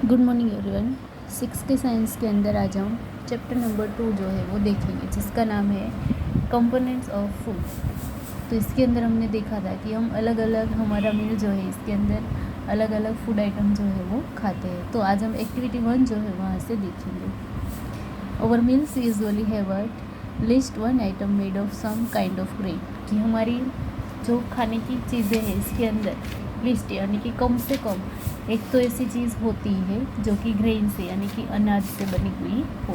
Good morning everyone. 6 के science के अंदर आज हम चैप्टर नंबर 2 जो है वो देखेंगे, जिसका नाम है कंपोनेंट्स ऑफ फूड। तो इसके अंदर हमने देखा था कि हम अलग अलग हमारा मील जो है इसके अंदर अलग अलग फूड आइटम जो है वो खाते हैं। तो आज हम एक्टिविटी 1 जो है वहाँ से देखेंगे। Over meals usually have a list one item made of some kind of grain, कि हमारी जो खाने की चीज़ें हैं इसके अंदर लिस्ट यानी कि कम से कम एक तो ऐसी चीज़ होती है जो कि ग्रेन से यानी कि अनाज से बनी हुई हो।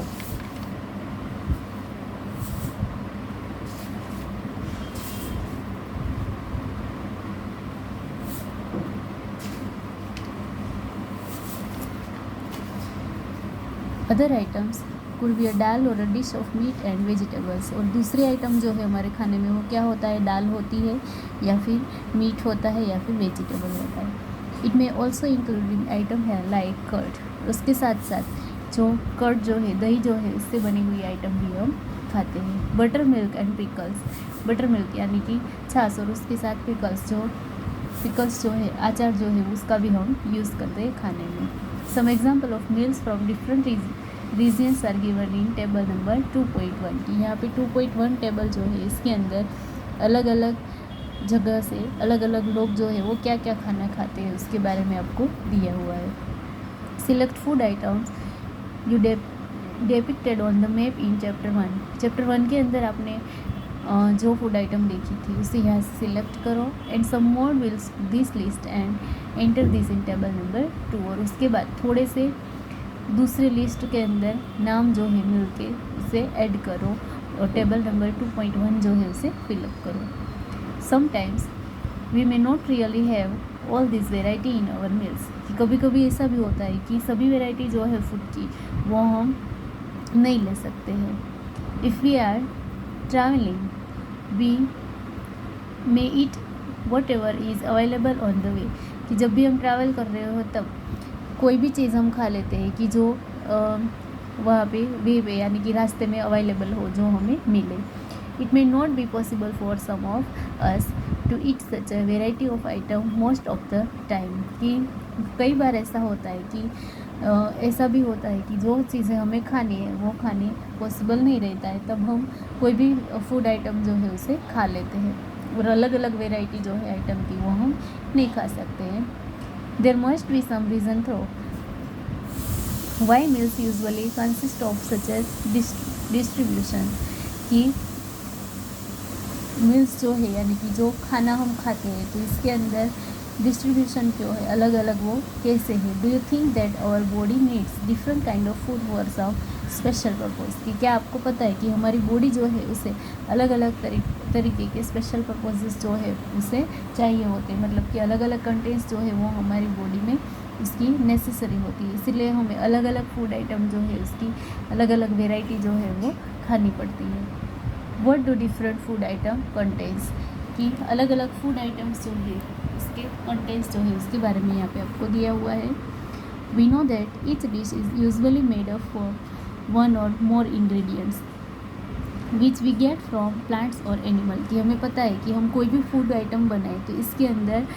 Other items could be a dal or a dish of meat and vegetables. और दूसरे आइटम जो है हमारे खाने में वो क्या होता है, दाल होती है या फिर मीट होता है या फिर वेजिटेबल होता है। इट में ऑल्सो इंक्लूडिंग आइटम है लाइक कर्ड। उसके साथ साथ जो कर्ड जो है, दही जो है, उससे बनी हुई आइटम भी हम खाते हैं। Butter milk and pickles. Butter milk यानी कि छाछ और उसके साथ पिकल्स जो है, अचार जो है, उसका भी हम यूज़ करते हैं खाने में। Some example of meals from different regions are given in table number 2.1 की यहाँ पे 2.1 टेबल जो है इसके अंदर अलग अलग जगह से अलग अलग लोग जो है वो क्या क्या खाना खाते हैं उसके बारे में आपको दिया हुआ है। Select food items you डेपिक्टेड on the map in chapter 1। Chapter 1 के अंदर आपने जो फूड आइटम देखी थी उसे यहाँ से सिलेक्ट करो and some more wills this list and enter this in table number 2। और उसके बाद थोड़े से दूसरे लिस्ट के अंदर नाम जो है मिल के उसे ऐड करो और टेबल नंबर 2.1 जो है उसे फिलअप करो। Sometimes we may not really have all this variety in our meals, कि कभी कभी ऐसा भी होता है कि सभी वेराइटी जो है फूड की वो हम नहीं ले सकते हैं। If we are travelling we may eat whatever is available on the way, कि जब भी हम ट्रैवल कर रहे हो तब कोई भी चीज़ हम खा लेते हैं कि जो वहाँ पे वे पे यानी कि रास्ते में अवेलेबल हो, जो हमें मिले। It may not be possible for some of us to eat such a variety of item most of the time, कि कई बार ऐसा होता है कि ऐसा भी होता है कि जो चीज़ें हमें खानी है वो खानी पॉसिबल नहीं रहता है, तब हम कोई भी फूड आइटम जो है उसे खा लेते हैं और अलग अलग वेराइटी जो है आइटम की वो हम नहीं खा सकते हैं। There must be some reason through why meals usually consist of such as distribution, की मील्स जो है यानी कि जो खाना हम खाते हैं तो इसके अंदर डिस्ट्रीब्यूशन क्यों है, अलग अलग वो कैसे है। Do you think that our body needs different kind of food for some special purpose, कि क्या आपको पता है कि हमारी बॉडी जो है उसे अलग अलग तरीके के स्पेशल पर्पजेस जो है उसे चाहिए होते हैं, मतलब कि अलग अलग कंटेंट्स जो है वो हमारी बॉडी में उसकी नेसेसरी होती है, इसीलिए हमें अलग अलग फूड आइटम जो है उसकी अलग अलग वेराइटी जो है वो खानी पड़ती है। What do different food item contents, कि अलग अलग फूड आइटम्स जो है उसके कंटेंट्स जो है उसके बारे में यहाँ पे आपको दिया हुआ है। We know that each dish is usually made up for one or more ingredients which we get from plants or animal, कि हमें पता है कि हम कोई भी फूड आइटम बनाए तो इसके अंदर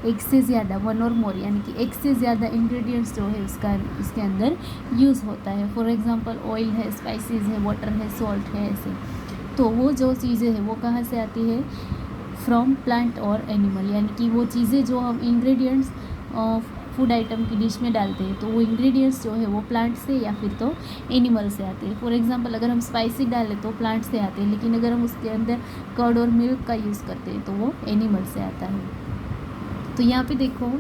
एक से ज़्यादा, वन और मोर यानी कि एक से ज़्यादा इंग्रेडिएंट्स जो है उसका इसके अंदर यूज़ होता है। फॉर एग्जांपल ऑयल है, स्पाइसेस है, वाटर है, सॉल्ट है, ऐसे। तो वो जो चीज़ें हैं वो कहाँ से आती है, फ्रॉम प्लांट और एनिमल, यानी कि वो चीज़ें जो हम इंग्रेडिएंट्स फूड आइटम की डिश में डालते हैं तो वो इंग्रेडिएंट्स जो है वो प्लांट से या फिर तो एनिमल से आते हैं। फॉर एग्जांपल अगर हम स्पाइसी डालें तो प्लांट से आते हैं, लेकिन अगर हम उसके अंदर कर्ड और मिल्क का यूज़ करते हैं तो वो एनिमल से आता है। तो यहाँ पे देखो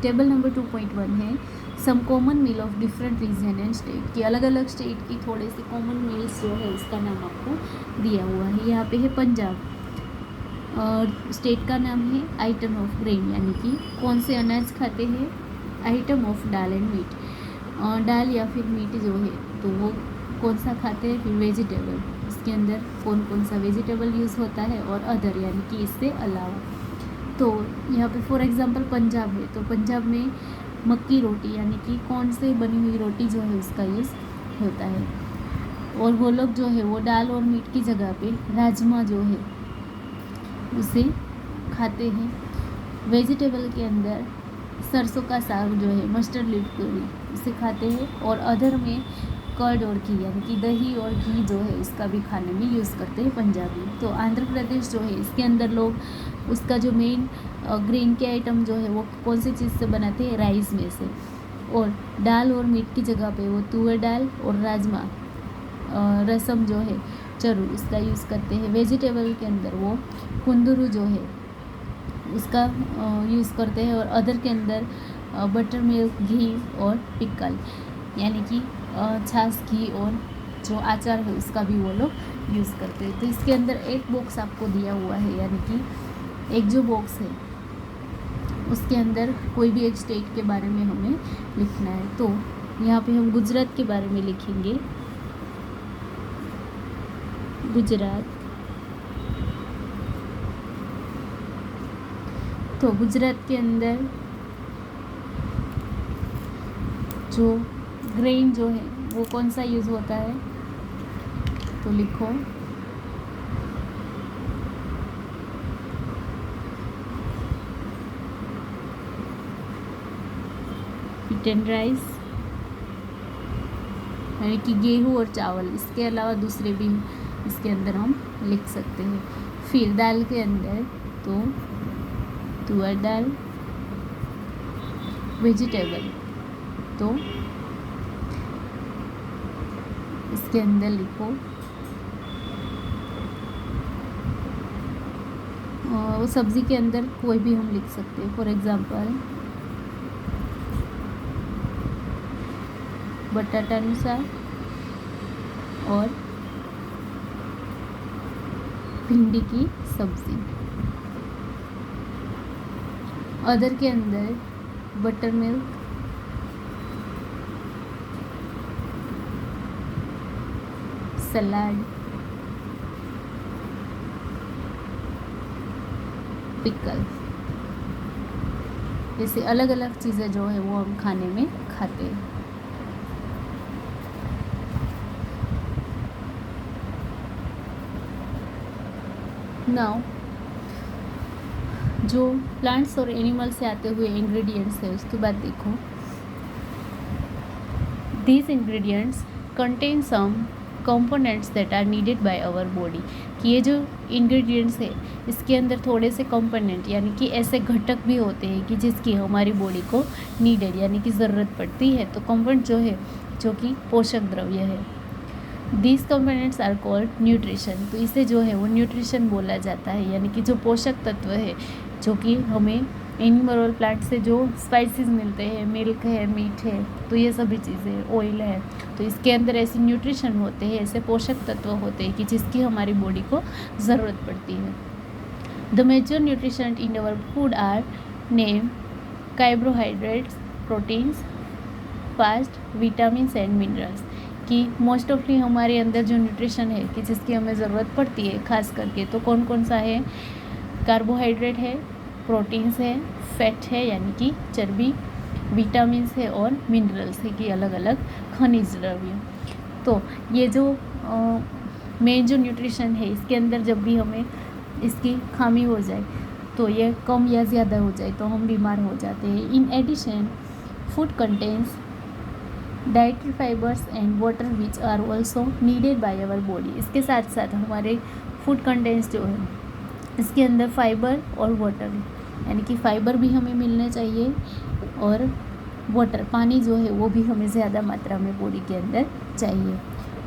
टेबल नंबर 2.1 है some common meal of different region and state, की अलग अलग स्टेट की थोड़े से कॉमन मील्स जो है उसका नाम आपको दिया हुआ है। यहाँ पे है पंजाब और स्टेट का नाम है आइटम ऑफ ग्रेन, यानी कि कौन से अनाज खाते हैं। Item of dal and meat, दाल या फिर मीट जो है तो वो कौन सा खाते हैं। फिर वेजिटेबल, इसके अंदर कौन कौन सा वेजिटेबल यूज़ होता है। और अदर यानी कि इससे अलावा। तो यहाँ पे फॉर एग्जांपल पंजाब है तो पंजाब में मक्की रोटी यानी कि कौन से बनी हुई रोटी जो है उसका यूज़ होता है। और वो लोग जो है वो दाल और मीट की जगह पे राजमा जो है उसे खाते हैं। वेजिटेबल के अंदर सरसों का साग जो है, मस्टर्ड लीफ करी, इसे खाते हैं, और अदर में कर्ड और घी यानी कि दही और घी जो है इसका भी खाने में यूज़ करते हैं पंजाबी। तो आंध्र प्रदेश जो है इसके अंदर लोग उसका जो मेन ग्रेन के आइटम जो है वो कौन सी चीज़ से बनाते हैं, राइस में से, और दाल और मीट की जगह पे वो तुअर दाल और राजमा रसम जो है चरू इसका यूज़ करते हैं। वेजिटेबल के अंदर वो कुंदरू जो है उसका यूज़ करते हैं, और अदर के अंदर बटर मिल्क, घी और पिकल यानी कि छाछ, घी और जो अचार है उसका भी वो लोग यूज़ करते हैं। तो इसके अंदर एक बॉक्स आपको दिया हुआ है, यानी कि एक जो बॉक्स है उसके अंदर कोई भी एक स्टेट के बारे में हमें लिखना है। तो यहाँ पे हम गुजरात के बारे में लिखेंगे, गुजरात। तो गुजरात के अंदर जो ग्रेन जो है वो कौन सा यूज़ होता है, तो लिखो व्हीट एंड राइस यानी कि गेहूँ और चावल। इसके अलावा दूसरे भी इसके अंदर हम लिख सकते हैं। फिर दाल के अंदर तो तुअर दाल, वेजिटेबल तो इसके अंदर लिखो वो सब्ज़ी के अंदर कोई भी हम लिख सकते हैं। फॉर एग्ज़ाम्पल बटाटानुसार और भिंडी की सब्ज़ी। अदर के अंदर बटर मिल्क, सलाद, पिकल, जैसे अलग अलग चीज़ें जो है वो हम खाने में खाते हैं। नाउ जो प्लांट्स और एनिमल से आते हुए इंग्रेडिएंट्स है उसके बाद देखो, these ingredients contain some components that are needed by our body. कि ये जो इंग्रेडिएंट्स है इसके अंदर थोड़े से कंपोनेंट यानी कि ऐसे घटक भी होते हैं कि जिसकी हमारी बॉडी को नीडेड यानी कि ज़रूरत पड़ती है। तो कंपोनेंट जो है जो कि पोषक द्रव्य है, these components are called nutrition. तो इसे जो है वो न्यूट्रिशन बोला जाता है, यानी कि जो पोषक तत्व है जो कि हमें एनिमल और प्लांट से जो स्पाइसेस मिलते हैं, मिल्क है, मीट है, तो ये सभी चीज़ें, ऑयल है, तो इसके अंदर ऐसे न्यूट्रिशन होते हैं, ऐसे पोषक तत्व होते हैं कि जिसकी हमारी बॉडी को ज़रूरत पड़ती है। The major nutrition in our food are name carbohydrates, proteins, fast, vitamins and minerals. कि मोस्ट ऑफली हमारे अंदर जो न्यूट्रिशन है कि जिसकी हमें ज़रूरत पड़ती है खास करके, तो कौन कौन सा है, कार्बोहाइड्रेट है, प्रोटीन्स है, फैट है यानी कि चर्बी, विटामिन्स है और मिनरल्स है कि अलग अलग खनिज द्रव्य। तो ये जो मेन जो न्यूट्रिशन है इसके अंदर जब भी हमें इसकी खामी हो जाए, तो ये कम या ज़्यादा हो जाए तो हम बीमार हो जाते हैं। In addition food contains dietary fibres and water which are also needed by our body. इसके साथ साथ हमारे फूड कंटेंट्स जो है इसके अंदर फाइबर और वाटर यानी कि फाइबर भी हमें मिलने चाहिए, और वाटर पानी जो है वो भी हमें ज़्यादा मात्रा में बॉडी के अंदर चाहिए।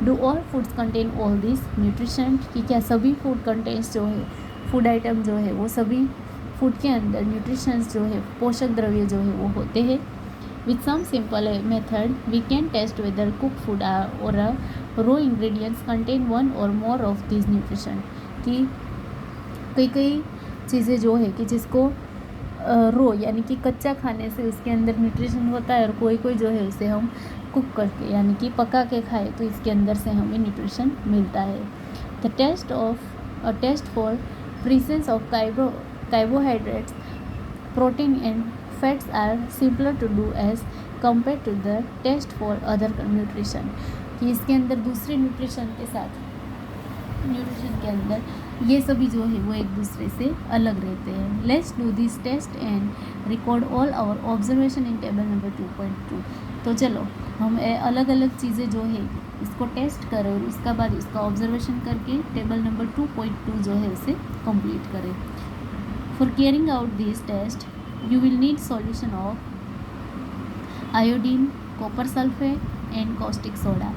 Do all foods contain all this nutrition. कि क्या सभी फूड कंटेंट्स जो है, फूड आइटम जो है वो सभी फूड के अंदर न्यूट्रिशंस जो है, पोषक द्रव्य जो है वो होते हैं। With some simple method, we can test whether cooked food or raw ingredients contain one or more of these nutrition। कि कई चीज़ें जो है कि जिसको रो यानी कि कच्चा खाने से उसके अंदर न्यूट्रिशन होता है, और कोई जो है उसे हम कुक करके यानी कि पका के खाए तो इसके अंदर से हमें न्यूट्रिशन मिलता है। The test for presence of carbohydrates, protein and fats are simpler to do as compare to the test for other nutrition. कि इसके अंदर दूसरे न्यूट्रिशन के साथ न्यूट्रिशन के अंदर ये सभी जो है वो एक दूसरे से अलग रहते हैं। Let's do this test and record all our observation in table number 2.2। तो चलो हम अलग अलग चीज़ें जो है इसको टेस्ट करें और उसका बाद इसका ऑब्जर्वेशन करके टेबल नंबर 2.2 जो है उसे कंप्लीट करें। For carrying out this test you will need solution of iodine, copper sulphate and caustic soda.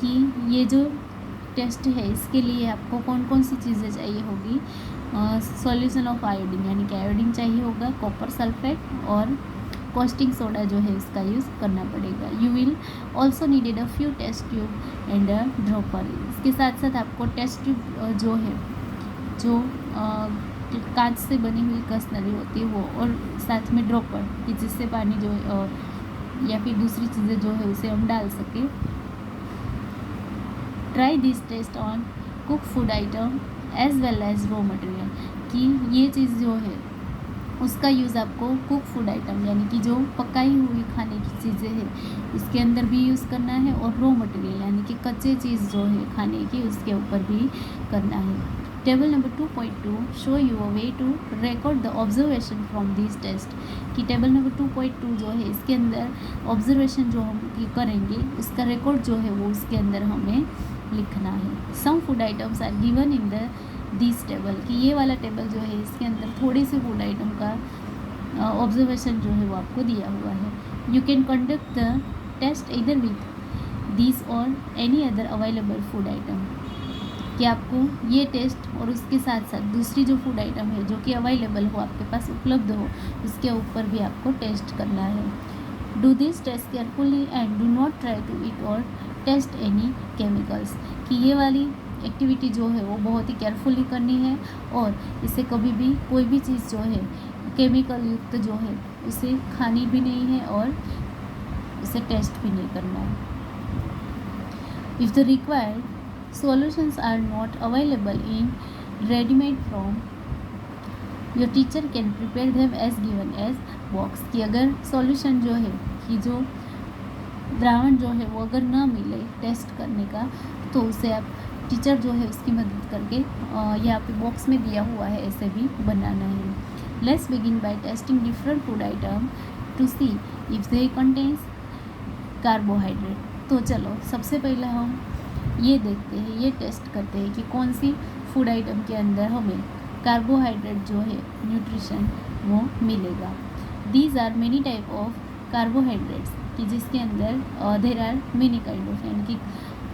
कि ये जो टेस्ट है इसके लिए आपको कौन कौन सी चीज़ें चाहिए होगी। सॉल्यूशन ऑफ आयोडीन यानी कि आयोडीन चाहिए होगा, कॉपर सल्फेट और कॉस्टिक सोडा जो है इसका यूज़ करना पड़ेगा। You will also needed a few test tube and a dropper. इसके साथ साथ आपको टेस्ट ट्यूब जो है जो कांच से बनी हुई कसनली होती है वो, और साथ में ड्रॉपर कि जिससे पानी जो या फिर दूसरी चीज़ें जो है उसे हम डाल सकें। Try this test on cook food item as well as raw material. कि ये चीज़ जो है उसका यूज़ आपको कुक फूड आइटम यानी कि जो पकाई हुई खाने की चीज़ें हैं इसके अंदर भी यूज़ करना है, और रॉ मटेरियल यानी कि कच्चे चीज़ जो है खाने की उसके ऊपर भी करना है। Table number 2.2 show you a way to record the observation from this test. कि टेबल नंबर 2.2 जो है इसके अंदर ऑब्जर्वेशन जो हम करेंगे उसका रिकॉर्ड जो है वो उसके अंदर हमें लिखना है। Some food items are given in the this table. कि ये वाला टेबल जो है इसके अंदर थोड़े से फूड आइटम का ऑब्जर्वेशन जो है वो आपको दिया हुआ है। You can conduct the test either with this or any other available food item. कि आपको ये टेस्ट और उसके साथ साथ दूसरी जो फूड आइटम है जो कि अवेलेबल हो, आपके पास उपलब्ध हो, उसके ऊपर भी आपको टेस्ट करना है। Do this test carefully and do not try to eat or taste any chemicals. कि ये वाली एक्टिविटी जो है वो बहुत ही केयरफुली करनी है और इसे कभी भी कोई भी चीज़ जो है केमिकल युक्त जो है उसे खानी भी नहीं है और इसे टेस्ट भी नहीं करना है। If the required solutions are not available in ready-made form, your teacher can prepare them as given as box। कि अगर सॉल्यूशन जो है कि जो द्रावण जो है वो अगर ना मिले टेस्ट करने का तो उसे आप टीचर जो है उसकी मदद करके यहाँ पे बॉक्स में दिया हुआ है ऐसे भी बनाना है। Let's begin by testing different food item to see if they contains carbohydrate. तो चलो सबसे पहले हम ये देखते हैं, ये टेस्ट करते हैं कि कौन सी फूड आइटम के अंदर हमें कार्बोहाइड्रेट जो है न्यूट्रिशन वो मिलेगा। These are many type of carbohydrates. कि जिसके अंदर there are many kind of यानी कि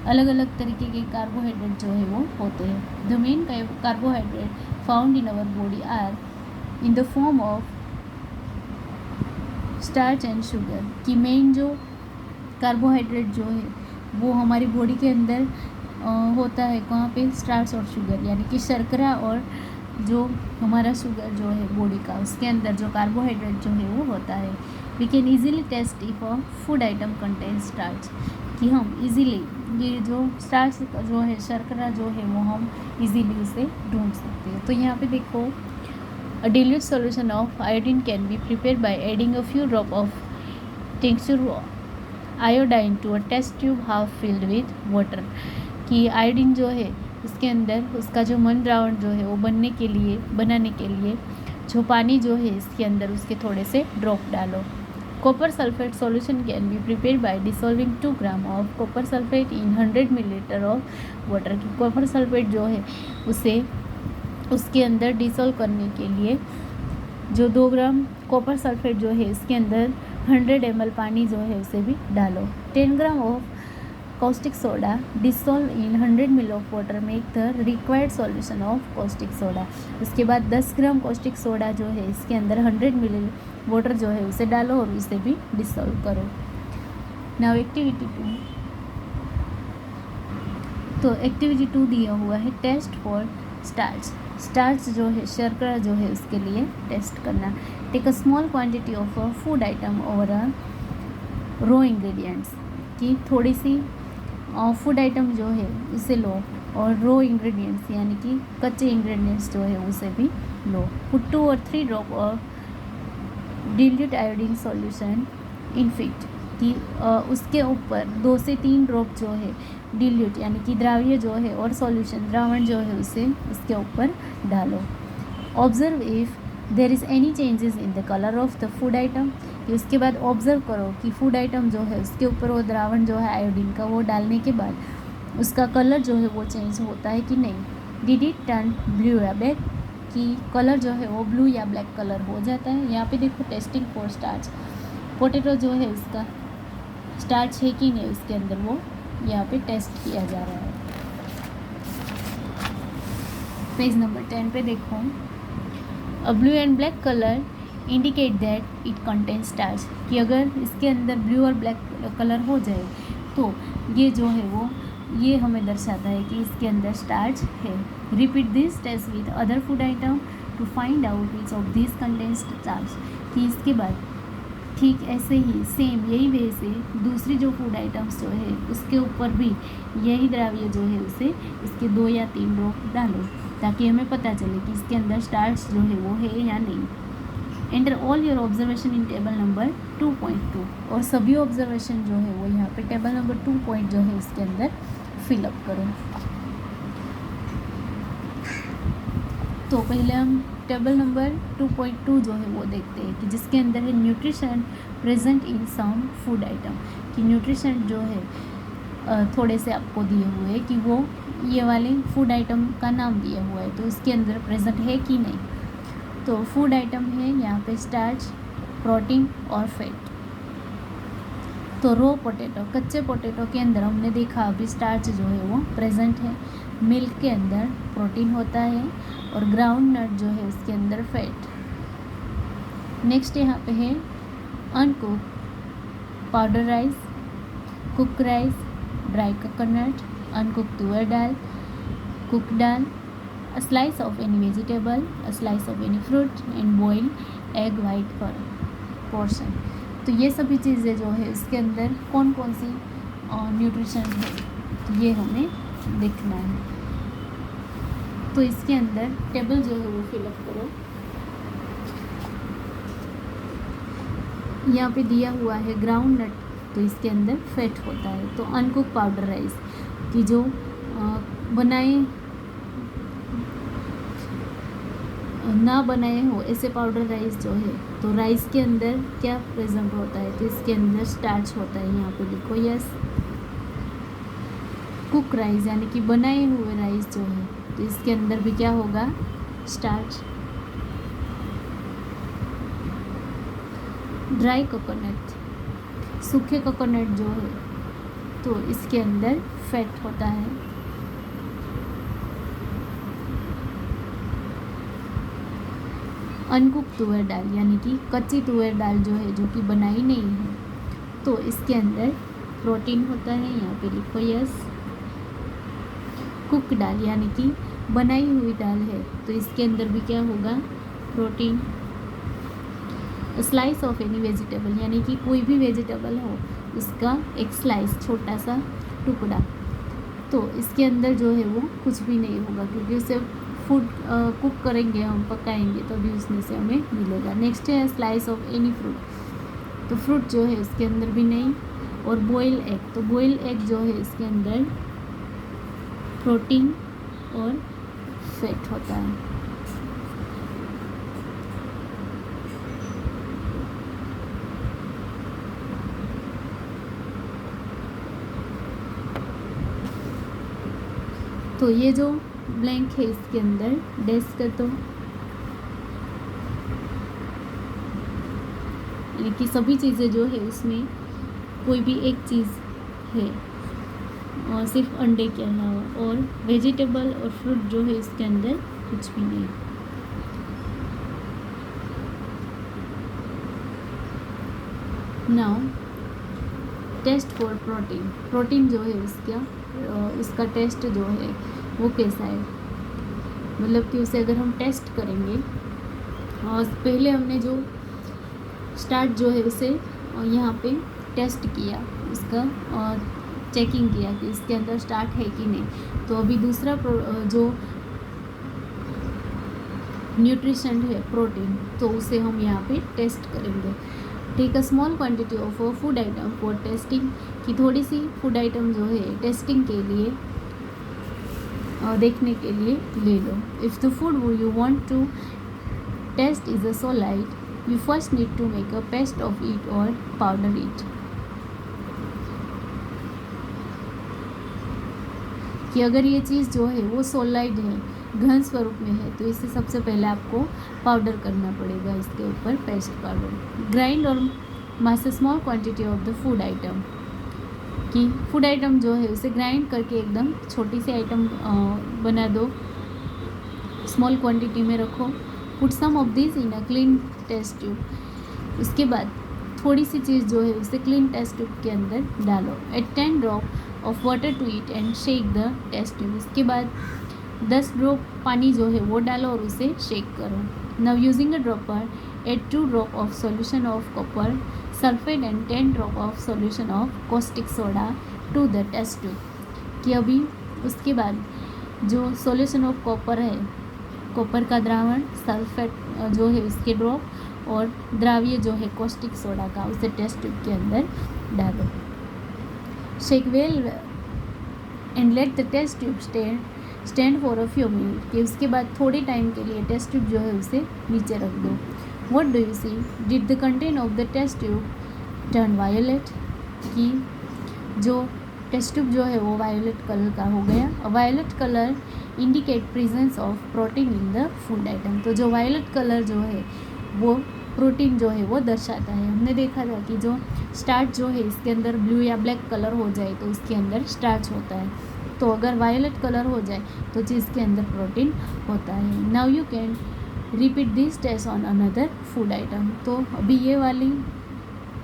अलग अलग तरीके के कार्बोहाइड्रेट जो है वो होते हैं। The main carbohydrate found in our body are in the form of starch and sugar. कि मेन जो कार्बोहाइड्रेट जो है वो हमारी बॉडी के अंदर होता है कहाँ पे, स्टार्च और शुगर यानी कि शर्करा और जो हमारा शुगर जो है बॉडी का उसके अंदर जो कार्बोहाइड्रेट जो है वो होता है। We can easily test if a food item contain starch. कि हम इजीली ये जो स्टार्च जो है शर्करा जो है वो हम इजीली उसे ढूंढ सकते हैं। तो यहाँ पे देखो, अ dilute solution of iodine can be prepared by adding a few drop of tincture iodine to a test tube half filled with water. कि आयोडीन जो है उसके अंदर उसका जो मन द्रावण जो है वो बनाने के लिए जो पानी जो है इसके अंदर उसके थोड़े से ड्रॉप डालो। Copper sulphate solution can be prepare by dissolving 2 gram of copper sulphate in 100 millilitre of water. की कॉपर सल्फेट जो है उसे उसके अंदर डिसॉल्व करने के लिए जो 2 ग्राम कॉपर सल्फेट जो है इसके अंदर 100 ml पानी जो है उसे भी डालो। 10 gram of caustic soda dissolve in 100 ml of water make the required solution of caustic soda। उसके बाद 10 ग्राम caustic soda जो है इसके अंदर 100 ml वाटर जो है उसे डालो और उसे भी डिसॉल्व करो। Now activity 2। तो एक्टिविटी 2 दिया हुआ है टेस्ट फॉर स्टार्च। स्टार्च जो है शर्करा जो है उसके लिए टेस्ट करना। Take a small quantity of a food item over a raw ingredients. की थोड़ी सी फूड आइटम जो है उसे लो और रॉ इंग्रेडिएंट्स यानी कि कच्चे इंग्रेडिएंट्स जो है उसे भी लो। Put 2 or 3 drop of dilute iodine solution in feet। कि उसके ऊपर 2 से 3 ड्रॉप जो है डिल्यूट यानी कि द्राव्य जो है और सॉल्यूशन द्रावण जो है उसे इसके ऊपर डालो। Observe if there is any changes in the colour of the food item. उसके बाद ऑब्जर्व करो कि फूड आइटम जो है उसके ऊपर वो द्रावण जो है आयोडीन का वो डालने के बाद उसका कलर जो है वो चेंज होता है कि नहीं। डिड इट टर्न ब्लू या ब्लैक, कि कलर जो है वो ब्लू या ब्लैक कलर हो जाता है। यहाँ पे देखो टेस्टिंग फॉर स्टार्च, पोटैटो जो है इसका स्टार्च है कि नहीं उसके अंदर वो यहाँ पे टेस्ट किया जा रहा है। पेज नंबर 10 पे देखो, a blue and black colour indicate that it contains starch, कि अगर इसके अंदर ब्लू और ब्लैक कलर हो जाए तो ये जो है वो ये हमें दर्शाता है कि इसके अंदर स्टार्च है। Repeat this test with other food item to find out which of this contains starch, कि इसके बाद ठीक ऐसे ही सेम यही वे से दूसरी जो फूड आइटम्स जो है उसके ऊपर भी यही द्राव्य जो है उसे इसके 2 या 3 ड्रॉप डालो ताकि हमें पता चले कि इसके अंदर स्टार्च जो है वो है या नहीं। Enter all your observation in table number 2.2, और सभी ऑब्जर्वेशन जो है वो यहाँ पे टेबल नंबर 2 जो है इसके अंदर फिलअप करो। तो पहले हम टेबल नंबर 2.2 जो है वो देखते हैं कि जिसके अंदर है nutrition present in some food item, कि न्यूट्रिशन जो है थोड़े से आपको दिए हुए हैं कि वो ये वाले फूड आइटम का नाम दिया हुआ है तो उसके अंदर प्रेजेंट है कि नहीं। तो फूड आइटम है यहाँ पे स्टार्च, प्रोटीन और फैट। तो रो पोटैटो कच्चे पोटैटो के अंदर हमने देखा अभी स्टार्च जो है वो प्रेजेंट है, मिल्क के अंदर प्रोटीन होता है और ग्राउंड नट जो है उसके अंदर फैट। नेक्स्ट यहाँ पे है uncook powder rice, cook rice, dry coconut, uncook toor dal, cook dal, a slice of any vegetable, a slice of any fruit and boil egg white per portion। तो ये सभी चीज़ें जो है इसके अंदर कौन कौन सी न्यूट्रिशन है तो ये हमें देखना है। तो इसके अंदर टेबल जो है वो फिलअप करो। यहाँ पे दिया हुआ है ग्राउंड नट, तो इसके अंदर फैट होता है। तो अनकुक पाउडर राइस की जो बनाए ना बनाए हो ऐसे पाउडर राइस जो है तो राइस के अंदर क्या प्रेजेंट होता है तो इसके अंदर स्टार्च होता है। यहाँ पे लिखो यस। कुक राइस यानी कि बनाए हुए राइस जो है तो इसके अंदर भी क्या होगा स्टार्च। ड्राई कोकोनट सूखे कोकोनट जो है तो इसके अंदर फैट होता है। अनकुक तुअर दाल यानी कि कच्ची तुअर दाल जो है जो कि बनाई नहीं है तो इसके अंदर प्रोटीन होता है। यहाँ पे लिखो यस। कुक दाल यानी कि बनाई हुई दाल है तो इसके अंदर भी क्या होगा protein. Slice of any vegetable यानी कि कोई भी वेजिटेबल हो उसका एक स्लाइस छोटा सा टुकड़ा, तो इसके अंदर जो है वो कुछ भी नहीं होगा क्योंकि उसे फूड कुक करेंगे हम पकाएंगे तो भी उसमें से हमें मिलेगा। नेक्स्ट है स्लाइस ऑफ एनी फ्रूट, तो फ्रूट जो है इसके अंदर भी नहीं। और बॉयल एग, तो बॉयल एग जो है इसके अंदर प्रोटीन और फैट होता है। तो ये जो ब्लैंक है इसके अंदर डैश कर दो, यानी कि सभी चीज़ें जो है उसमें कोई भी एक चीज़ है और सिर्फ अंडे के अलावा, और वेजिटेबल और फ्रूट जो है इसके अंदर कुछ भी नहीं। Now test for protein, protein जो है उसका टेस्ट जो है वो कैसा है, मतलब कि उसे अगर हम टेस्ट करेंगे और पहले हमने जो स्टार्ट जो है उसे यहाँ पे टेस्ट किया उसका और चेकिंग किया कि इसके अंदर स्टार्ट है कि नहीं। तो अभी दूसरा जो न्यूट्रिशन है प्रोटीन, तो उसे हम यहाँ पे टेस्ट करेंगे। Take a small quantity of a food item for testing, कि थोड़ी सी फूड आइटम जो है टेस्टिंग के लिए देखने के लिए ले लो. If the food you want to test is a solid, you first need to make a paste of it or powder it. कि अगर ये चीज़ जो है वो सोलाइड है, घन स्वरूप में है, तो इसे सबसे पहले आपको पाउडर करना पड़ेगा, इसके ऊपर पेस्ट पाउडर. ग्राइंड और mass small quantity of the food item, कि फूड आइटम जो है उसे ग्राइंड करके एकदम छोटी सी आइटम बना दो, स्मॉल क्वांटिटी में रखो. Put some of this in a clean test tube, उसके बाद थोड़ी सी चीज़ जो है उसे क्लीन टेस्ट ट्यूब के अंदर डालो. Add 10 drop of water to it and shake the test tube, उसके बाद 10 ड्रॉप पानी जो है वो डालो और उसे शेक करो. Now using a dropper add 2 drop of solution of copper sulphate and 10 drop of solution of caustic soda to the test tube, कि अभी उसके बाद जो सॉल्यूशन ऑफ कॉपर है, कॉपर का द्रावण, सल्फेट जो है उसके ड्रॉप और द्राव्य जो है कॉस्टिक सोडा का, उसे टेस्ट ट्यूब के अंदर डालो. Shake well and let the test tube stand for a few minute, कि उसके बाद थोड़े टाइम के लिए टेस्ट ट्यूब जो है उसे नीचे रख दो. What do you see, did the content of the test tube turn violet, कि जो टेस्ट ट्यूब जो है वो वायोलेट कलर का हो गया. Violet colour indicate presence of protein in the food item, तो जो वायोलेट कलर जो है वो प्रोटीन जो है वो दर्शाता है. हमने देखा था कि जो स्टार्च जो है इसके अंदर ब्लू या ब्लैक कलर हो जाए तो इसके अंदर स्टार्च होता है, तो अगर वायोलेट कलर हो जाए तो चीज़ के अंदर प्रोटीन होता है. Now you can repeat this test on another food item, तो अभी ये वाली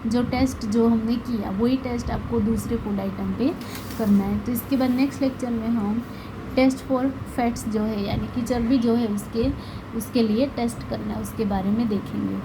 जो टेस्ट जो हमने किया वही टेस्ट आपको दूसरे फूड आइटम पे करना है. तो इसके बाद नेक्स्ट लेक्चर में हम टेस्ट फॉर फैट्स जो है, यानी कि चर्बी जो है उसके लिए टेस्ट करना है, उसके बारे में देखेंगे.